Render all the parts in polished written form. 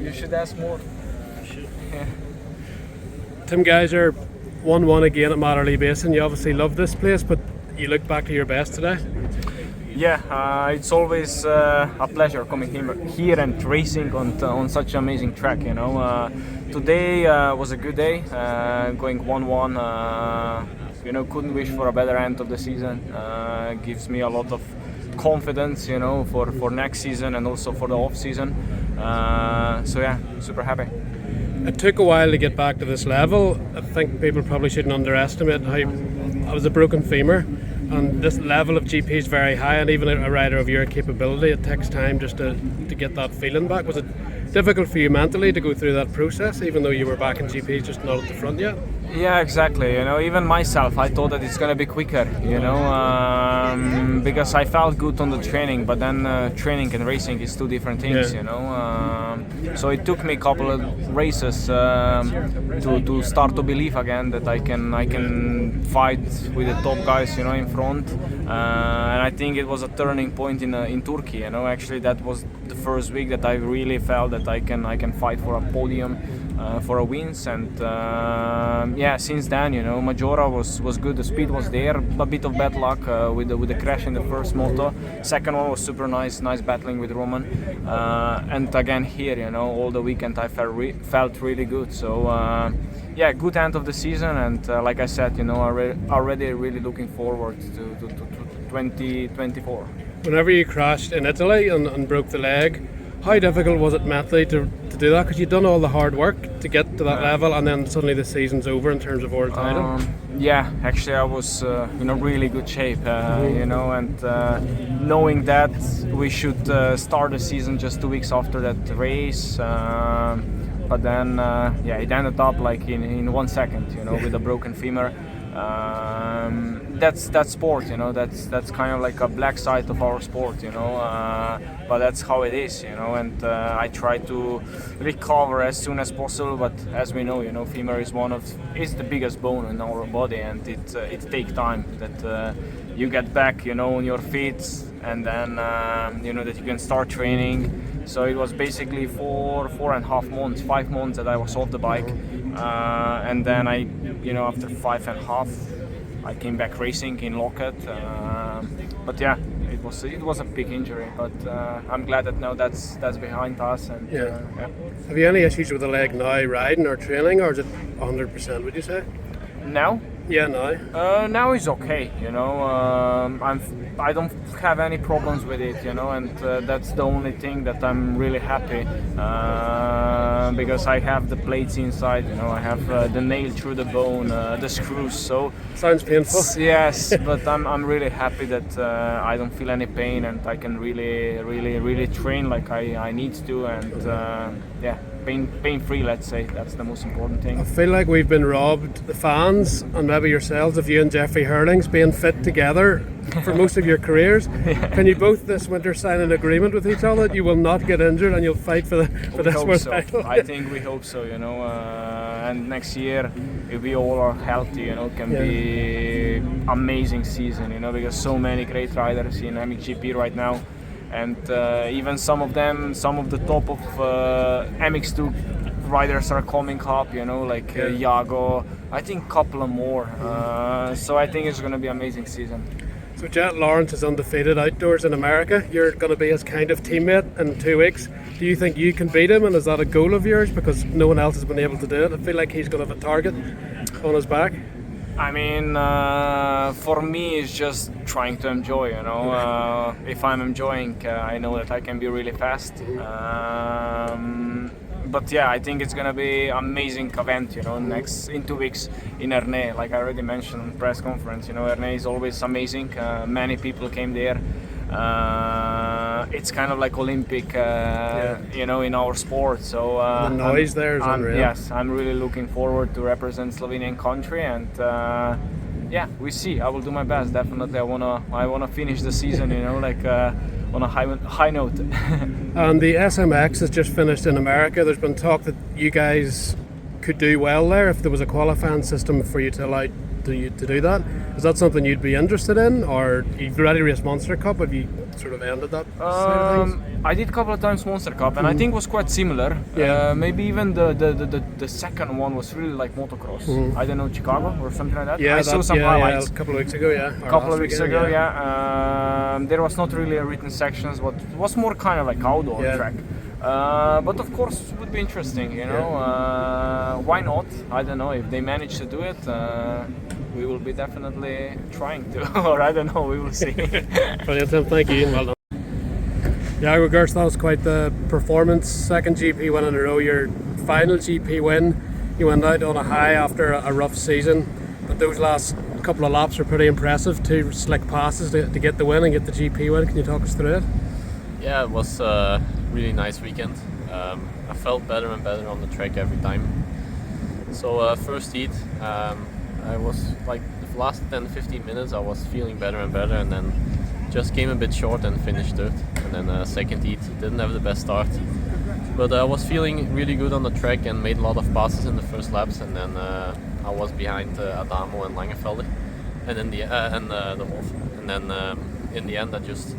You should ask more. Yeah. Tim Gajser, 1-1 again at Matterley Basin. You obviously love this place, but you look back to your best today. Yeah, it's always a pleasure coming here and racing on such an amazing track. Today was a good day, going 1-1. Couldn't wish for a better end of the season. Gives me a lot of confidence, for next season and also for the off season. So yeah, super happy. It took a while to get back to this level. I think people probably shouldn't underestimate how I was a broken femur, and this level of GP is very high, and even a rider of your capability, it takes time just to get that feeling back. Was it difficult for you mentally to go through that process, even though you were back in GP, just not at the front yet? Yeah, exactly. Even myself, I thought that it's gonna be quicker. Because I felt good on the training, but then training and racing is two different things. Yeah. So it took me a couple of races to start to believe again that I can fight with the top guys, in front. And I think it was a turning point in Turkey. Actually that was the first week that I really felt that I can fight for a podium. For a wins, and since then, Majora was good. The speed was there. A bit of bad luck with the crash in the first moto. Second one was super nice battling with Roman, and again here, all the weekend I felt really good. So good end of the season, and like I said, already really looking forward to 2024. Whenever you crashed in Italy and broke the leg, how difficult was it mentally to do that? Because you'd done all the hard work to get to that level, and then suddenly the season's over in terms of world title. Actually I was in a really good shape, and knowing that we should start the season just 2 weeks after that race, but then it ended up like in 1 second, with a broken femur. That's sport, that's kind of like a black side of our sport, but that's how it is, and I try to recover as soon as possible, but as we know, femur is is the biggest bone in our body, and it takes time that you get back, on your feet, and then that you can start training. So it was basically 4.5 months, 5 months that I was off the bike, and then I, after 5.5, I came back racing in Locket. But yeah, it was a big injury, but I'm glad that now that's behind us. And Have you any issues with the leg now, riding or training, or is it 100%? Would you say? Now? Yeah, now. Now it's okay, I don't have any problems with it, and that's the only thing that I'm really happy, because I have the plates inside, I have the nail through the bone, the screws. So sounds painful. Yes, but I'm really happy that I don't feel any pain, and I can really train like I need to, and pain-free, let's say. That's the most important thing. I feel like we've been robbed, the fans and maybe yourselves, of you and Jeffrey Hurlings being fit together for most of your careers. Can you both this winter sign an agreement with each other that you will not get injured and you'll fight for this world title? I think we hope so, and next year, if we all are healthy, can be amazing season, because so many great riders in MXGP right now. And even some of the top of MX2 riders are coming up, like Iago. I think a couple of more. So I think it's going to be an amazing season. So Jet Lawrence is undefeated outdoors in America. You're going to be his kind of teammate in 2 weeks. Do you think you can beat him, and is that a goal of yours? Because no one else has been able to do it. I feel like he's going to have a target on his back. I mean, for me, it's just trying to enjoy, if I'm enjoying, I know that I can be really fast. But yeah, I think it's gonna be amazing event, in 2 weeks in Ernée. Like I already mentioned in press conference, Ernée is always amazing. Many people came there. It's kind of like Olympic, in our sport. So the noise there is unreal. Yes, I'm really looking forward to represent Slovenian country, and we see. I will do my best. Definitely, I wanna finish the season, on a high note. And the SMX has just finished in America. There's been talk that you guys could do well there if there was a qualifying system for you to allow to do that. Is that something you'd be interested in, or you've already raced Monster Cup? Have you sort of ended that side of things? I did a couple of times Monster Cup, and I think it was quite similar. Yeah. Maybe even the second one was really like motocross. I don't know, Chicago or something like that. Yeah, I saw some highlights. a couple of weeks ago. Yeah, A couple of weeks ago, there was not really a written sections, but it was more kind of like outdoor track. But of course, it would be interesting, you know. Why not? I don't know if they manage to do it. We will be definitely trying to, or I don't know. We will see. Brilliant, Tim. Thank you. Well done. Yeah, well, Geerts, that was quite the performance. Second GP win in a row. Your final GP win. You went out on a high after a rough season, but those last couple of laps were pretty impressive. 2 slick passes to get the win and get the GP win. Can you talk us through it? Yeah, it was really nice weekend. I felt better and better on the track every time. So first heat, I was like the last 10-15 minutes I was feeling better and better, and then just came a bit short and finished third. And then second heat, didn't have the best start, but I was feeling really good on the track and made a lot of passes in the first laps, and then I was behind Adamo and Langevelde and in the De Wolf, and then in the end I just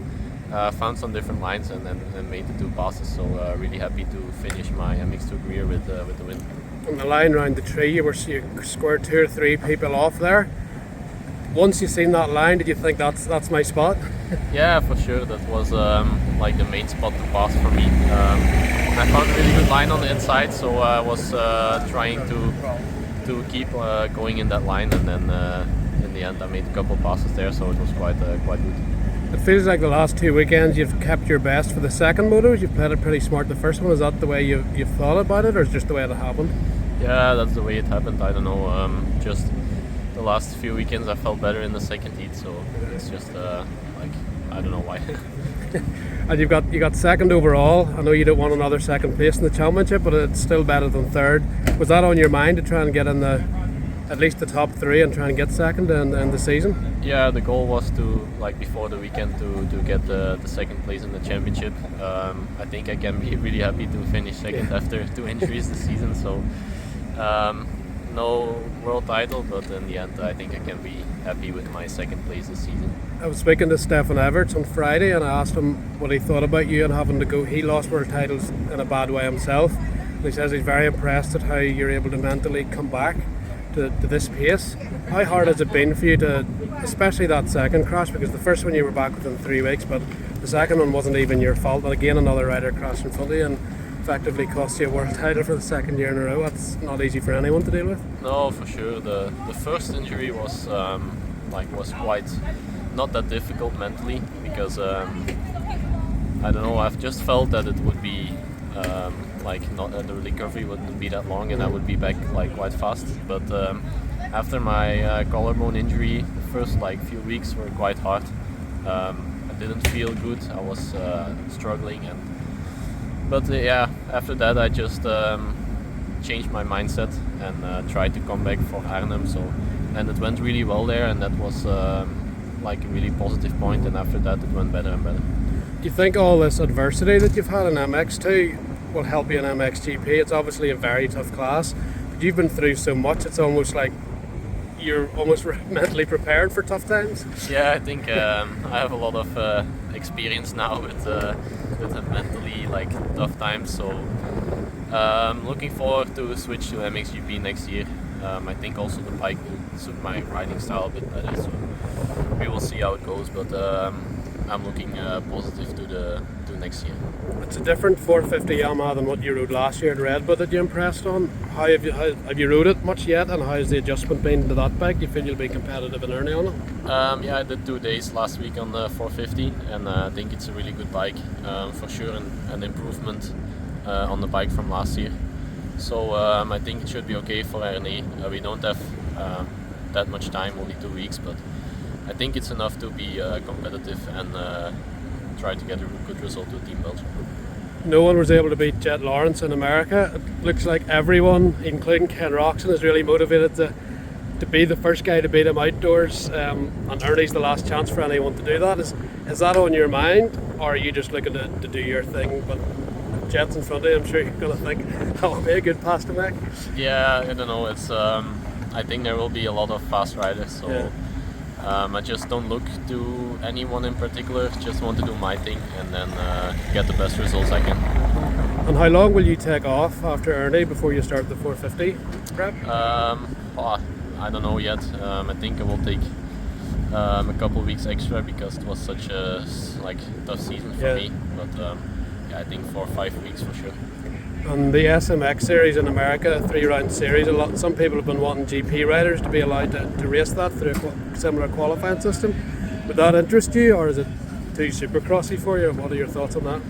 found some different lines and made the 2 passes, so really happy to finish my MX2 career with the win. On the line around the tree, you scored 2 or 3 people off there. Once you seen that line, did you think that's my spot? Yeah, for sure. That was like the main spot to pass for me. I found a really good line on the inside, so I was trying to keep going in that line, and then in the end I made a couple passes there, so it was quite good. It feels like the last 2 weekends you've kept your best for the second motos. You've played it pretty smart the first one. Is that the way you've thought about it, or is it just the way it happened? Yeah, that's the way it happened. I don't know. Just the last few weekends I felt better in the second heat, so it's just like I don't know why. And you got second overall. I know you don't want another second place in the championship, but it's still better than third. Was that on your mind to try and get in at least the top 3 and try and get second in the season? Yeah, the goal was to, like before the weekend, to get the second place in the championship. I think I can be really happy to finish second after 2 injuries this season. So no world title, but in the end I think I can be happy with my second place this season. I was speaking to Stefan Everts on Friday, and I asked him what he thought about you and having to go. He lost world titles in a bad way himself, and he says he's very impressed at how you're able to mentally come back to this pace. How hard has it been for you to, especially that second crash, because the first one you were back within 3 weeks, but the second one wasn't even your fault, but again another rider crashed in front of you and effectively cost you a world title for the second year in a row. That's not easy for anyone to deal with. No, for sure. The first injury was quite not that difficult mentally, because I don't know, I've just felt that it would be the recovery wouldn't be that long and I would be back like quite fast. But after my collarbone injury, the first few weeks were quite hard. I didn't feel good. I was struggling, but after that I just changed my mindset and tried to come back for Arnhem. And it went really well there, and that was a really positive point. And after that, it went better and better. Do you think all this adversity that you've had in MX2 will help you in MXGP? It's obviously a very tough class, but you've been through so much. It's almost like you're almost mentally prepared for tough times. Yeah, I think I have a lot of experience now with mentally tough times. So looking forward to switch to MXGP next year. I think also the bike will suit my riding style a bit better. So we will see how it goes, but I'm looking positive to next year. It's a different 450 Yamaha than what you rode last year at Red Bull that you impressed on. How have you rode it much yet, and how has the adjustment been to that bike? Do you feel you'll be competitive in early on it? I did 2 days last week on the 450, and I think it's a really good bike for sure, an improvement on the bike from last year. So I think it should be okay for RNA. We don't have that much time, only 2 weeks, but I think it's enough to be competitive and try to get a good result with Team Belgium. No one was able to beat Jet Lawrence in America. It looks like everyone, including Ken Roxon, is really motivated to be the first guy to beat him outdoors, and Ernie's the last chance for anyone to do that. Is that on your mind, or are you just looking to do your thing? But Jet's in front of you, I'm sure you're going to think that would be a good pass to make. Yeah, I don't know. It's I think there will be a lot of fast riders, so I just don't look to anyone in particular. Just want to do my thing and then get the best results I can. And how long will you take off after Ernie before you start the 450 prep? I don't know yet. I think it will take a couple of weeks extra because it was such a tough season for me. But I think 4 or 5 weeks for sure. And the SMX series in America, a 3-round series, some people have been wanting GP riders to be allowed to race that through a similar qualifying system. Would that interest you, or is it too supercrossy for you? What are your thoughts on that?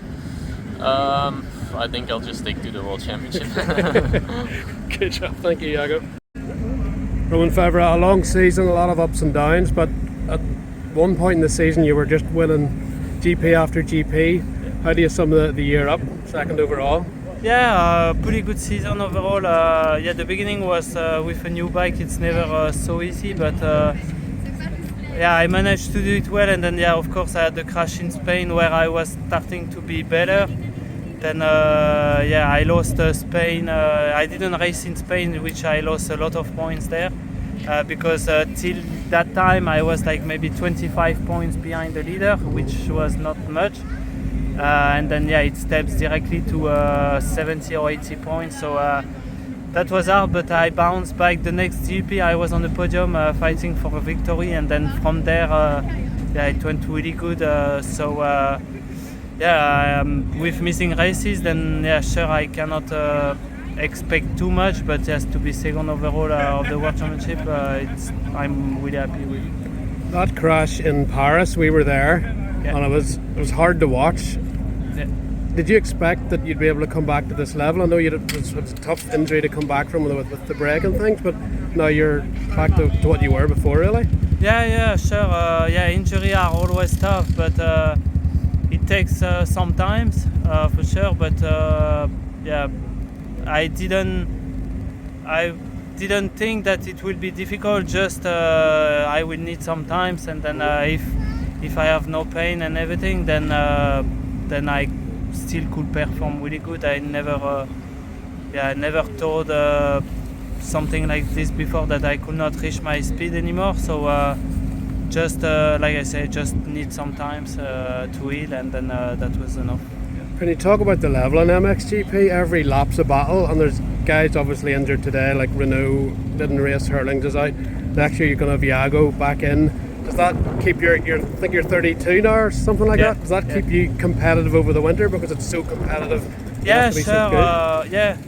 I think I'll just stick to the World Championship. Good job, thank you, Jago. Roman Febvre, a long season, a lot of ups and downs, but at one point in the season you were just winning GP after GP. How do you sum the year up, second overall? Yeah, pretty good season overall. The beginning was with a new bike, it's never so easy, but I managed to do it well. And then of course I had the crash in Spain where I was starting to be better. Then I lost Spain. I didn't race in Spain, which I lost a lot of points there because till that time I was like maybe 25 points behind the leader, which was not much. And then it steps directly to 70 or 80 points, so that was hard, but I bounced back. The next GP I was on the podium fighting for a victory, and then from there it went really good. With missing races, then sure I cannot expect too much, but just to be second overall of the World Championship, I'm really happy with. That crash in Paris, we were there, and it was hard to watch. Yeah. Did you expect that you'd be able to come back to this level? I know it was a tough injury to come back from with the break and things, but now you're back to what you were before, really? Yeah, sure. Injuries are always tough, but it takes some time for sure. But I didn't think that it will be difficult. Just I will need some time, and then if I have no pain and everything, then I still could perform really good. I never thought something like this before, that I could not reach my speed anymore. So just like I said, just need some time to heal, and then that was enough. Can you talk about the level in MXGP? Every lap's a battle, and there's guys obviously injured today, like Renault didn't race, Hurlings is out. Next year you're going to have Jago back in. Does that keep I think you're 32 now or something like that? Does that keep you competitive over the winter because it's so competitive? Yeah, sure.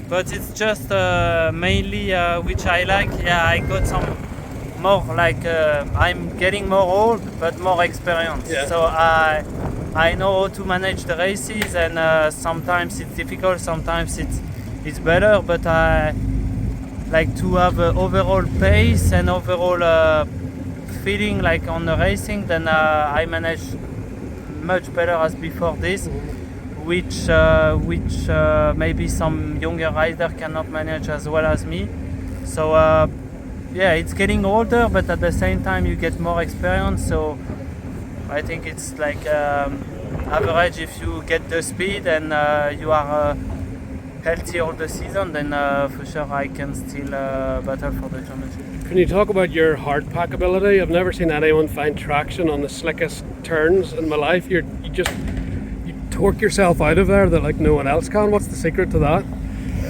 But it's just mainly which I like. I got some more I'm getting more old, but more experience. Yeah. So I know how to manage the races, and sometimes it's difficult, sometimes it's better. But I like to have overall pace and overall feeling like on the racing. Then I manage much better as before this, which maybe some younger rider cannot manage as well as me. So it's getting older, but at the same time you get more experience. So I think it's like average. If you get the speed and you are healthy all the season, then for sure I can still battle for the championship. Can you talk about your hard pack ability? I've never seen anyone find traction on the slickest turns in my life. You torque yourself out of there that like no one else can. What's the secret to that?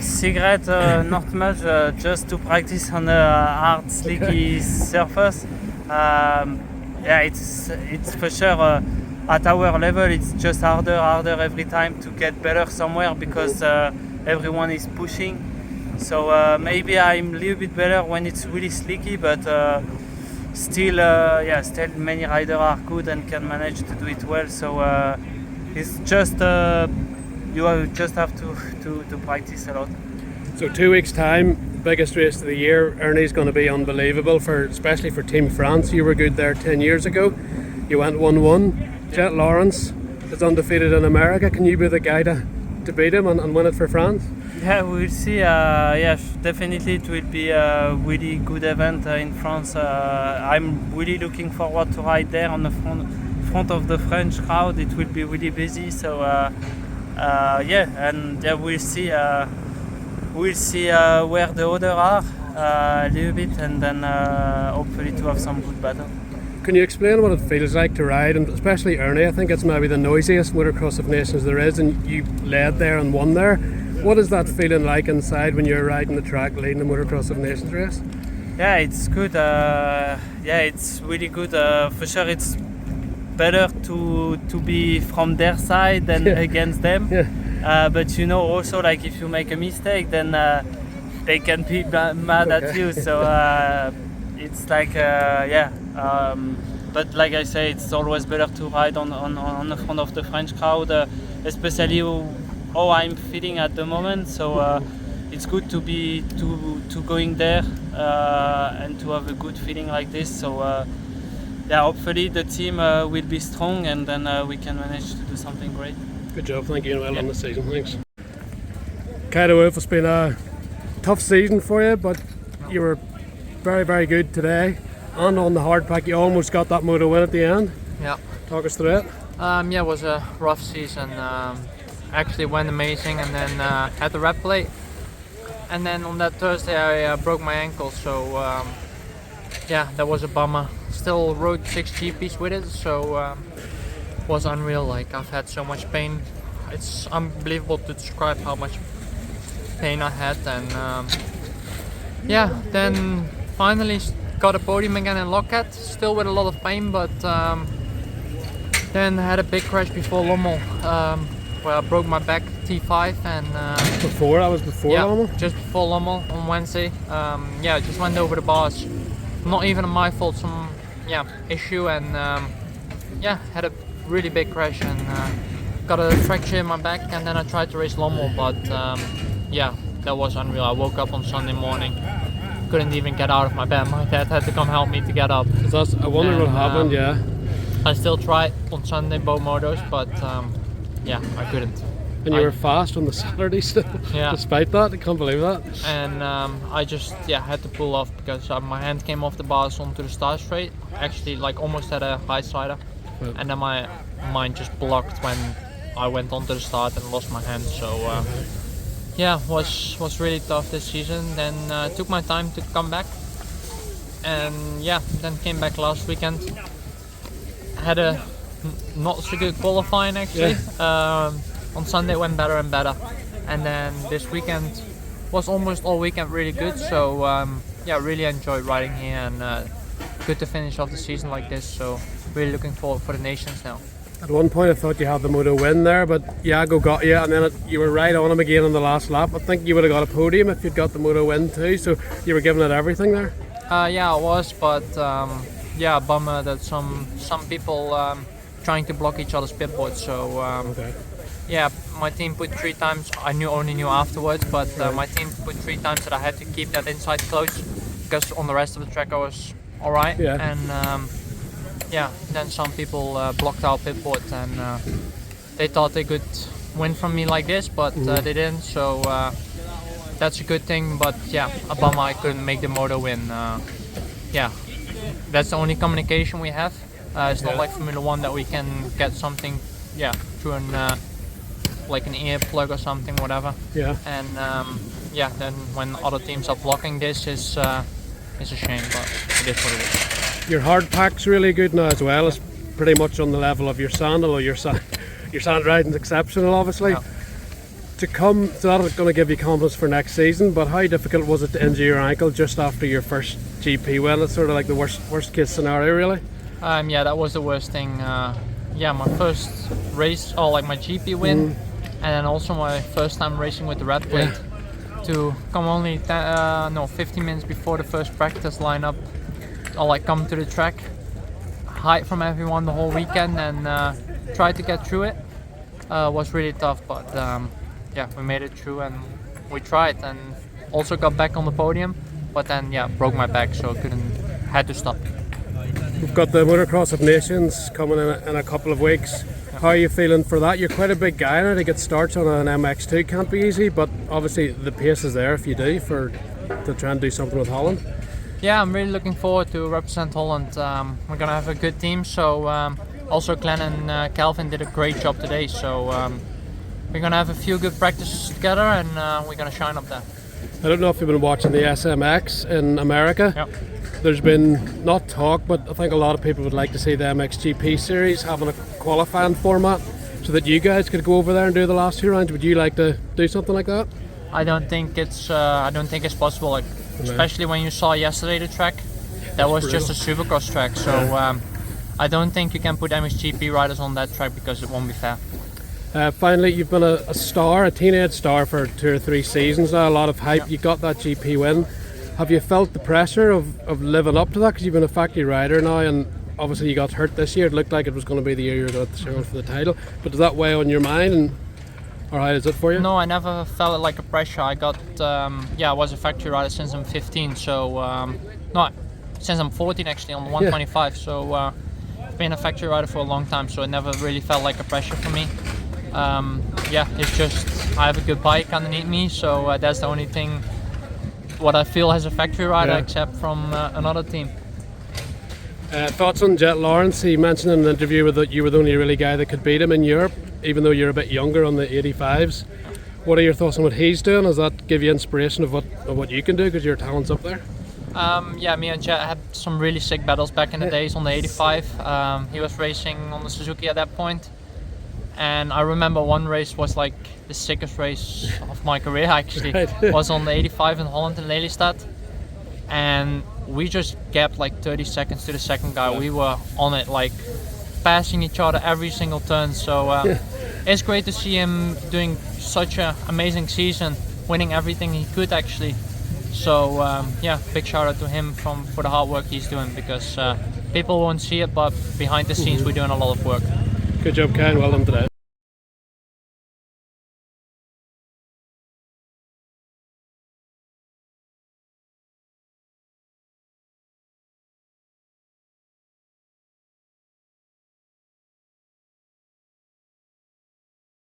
Secret, not much. Just to practice on a hard, slicky surface. It's for sure at our level. It's just harder every time to get better somewhere because everyone is pushing. So maybe I'm a little bit better when it's really slicky, but still many riders are good and can manage to do it well. So it's just you just have to practice a lot. So 2 weeks time, biggest race of the year. Ernie's going to be unbelievable especially for Team France. You were good there 10 years ago. You went 1-1. Jet Lawrence is undefeated in America. Can you be the guy to beat him and win it for France? Yeah, we'll see. Definitely it will be a really good event in France. I'm really looking forward to ride there on the front of the French crowd. It will be really busy. So we'll see. We'll see where the others are. a little bit, and then hopefully to have some good battle. Can you explain what it feels like to ride, and especially Ernie? I think it's maybe the noisiest motocross of nations there is, and you led there and won there. What is that feeling like inside when you're riding the track, leading the motocross of nations race? Yeah, it's good. It's really good. For sure, it's better to be from their side than against them. Yeah. But you know, also like if you make a mistake, then they can be mad at you. So it's like but like I say, it's always better to ride on the front of the French crowd, especially how I'm feeling at the moment. So it's good to be to going there and to have a good feeling like this. So hopefully the team will be strong, and then we can manage to do something great. Good job, thank you, and well done this season. Thanks. Geerts and De Wolf, it's been a tough season for you, but you were very, very good today. And on the hard pack, you almost got that moto win at the end. Yeah. Talk us through it. It was a rough season. Actually went amazing, and then had the red plate. And then on that Thursday, I broke my ankle. So that was a bummer. Still rode 6 GPs with it, so was unreal. Like, I've had so much pain. It's unbelievable to describe how much pain I had. And then finally got a podium again in Lockhart, still with a lot of pain, but then had a big crash before Lommel, where I broke my back T5, and Before Lommel? just before Lommel on Wednesday. Just went over the bars. Not even my fault, some issue, and had a really big crash and got a fracture in my back, and then I tried to race Lommel, but that was unreal. I woke up on Sunday morning, couldn't even get out of my bed. My dad had to come help me to get up. I wonder what happened, yeah. I still tried on Sunday both motos, but I couldn't. And you were fast on the Saturday still, despite that. I can't believe that. And I just had to pull off because my hand came off the bars onto the start straight. Actually, like almost had a high sider, and then my mind just blocked when I went onto the start and lost my hand. So was really tough this season. Then took my time to come back, and then came back last weekend. Had a not so good qualifying actually. On Sunday it went better and better, and then this weekend was almost all weekend really good. So really enjoyed riding here, and good to finish off the season like this. So really looking forward for the nations now. At one point I thought you had the moto win there, but Iago got you, and then you were right on him again on the last lap. I think you would have got a podium if you'd got the moto win too, so you were giving it everything there. I was, but bummer that some people trying to block each other's pit boards. So my team put 3 times. I only knew afterwards, but my team put 3 times that I had to keep that inside close, because on the rest of the track I was alright. And then some people blocked our pit board, and they thought they could win from me like this, but they didn't. So that's a good thing, but a bummer I couldn't make the moto win. That's the only communication we have. It's not like Formula 1 that we can get something through an like an earplug or something, whatever. And then when other teams are blocking this, it's a shame, but it is what it is. Your hard pack's really good now as well. It's pretty much on the level of your sandal, or your sand riding's exceptional, obviously. So that's going to give you confidence for next season, but how difficult was it to injure your ankle just after your first GP win? It's sort of like the worst case scenario, really. That was the worst thing. My first race, my GP win, and then also my first time racing with the red plate. To come only 15 minutes before the first practice lineup, I'll come to the track, hide from everyone the whole weekend, and try to get through it. Was really tough, but we made it through, and we tried, and also got back on the podium, but then broke my back, so had to stop. We've got the Motocross of Nations coming in a couple of weeks. How are you feeling for that? You're quite a big guy now. To get starts on an MX2 can't be easy, but obviously the pace is there if you do, to try and do something with Holland. I'm really looking forward to represent Holland. We're gonna have a good team, so also Glenn and Calvin did a great job today, so we're gonna have a few good practices together, and we're gonna shine up there. I don't know if you've been watching the SMX in America. Yep. There's been not talk, but I think a lot of people would like to see the MXGP series having a qualifying format so that you guys could go over there and do the last 2 rounds. Would you like to do something like that? I don't think it's possible. Like, especially when you saw yesterday the track, that was just a supercross track. So I don't think you can put MXGP riders on that track because it won't be fair. Finally, you've been a star, a teenage star for 2 or 3 seasons now. A lot of hype. You got that GP win. Have you felt the pressure of living up to that? Because you've been a factory rider now, and obviously you got hurt this year. It looked like it was going to be the year you were going to struggle for the title. But does that weigh on your mind? And or how is it for you? No, I never felt it like a pressure. I got I was a factory rider since I'm 15. So since I'm 14 actually on the 125. So I've been a factory rider for a long time. So it never really felt like a pressure for me. It's just I have a good bike underneath me. So that's the only thing. What I feel as a factory rider, except from another team. Thoughts on Jet Lawrence? He mentioned in an interview that you were the only really guy that could beat him in Europe, even though you're a bit younger on the 85s. What are your thoughts on what he's doing? Does that give you inspiration of what you can do because your talent's up there? Me and Jet had some really sick battles back in the days on the 85. He was racing on the Suzuki at that point. And I remember one race was like the sickest race of my career actually. Right. Was on the 85 in Holland in Lelystad. And we just gapped like 30 seconds to the second guy. We were on it, like passing each other every single turn. So it's great to see him doing such an amazing season, winning everything he could actually. So big shout out to him for the hard work he's doing, because people won't see it, but behind the scenes we're doing a lot of work. Good job, Ken. Well done today.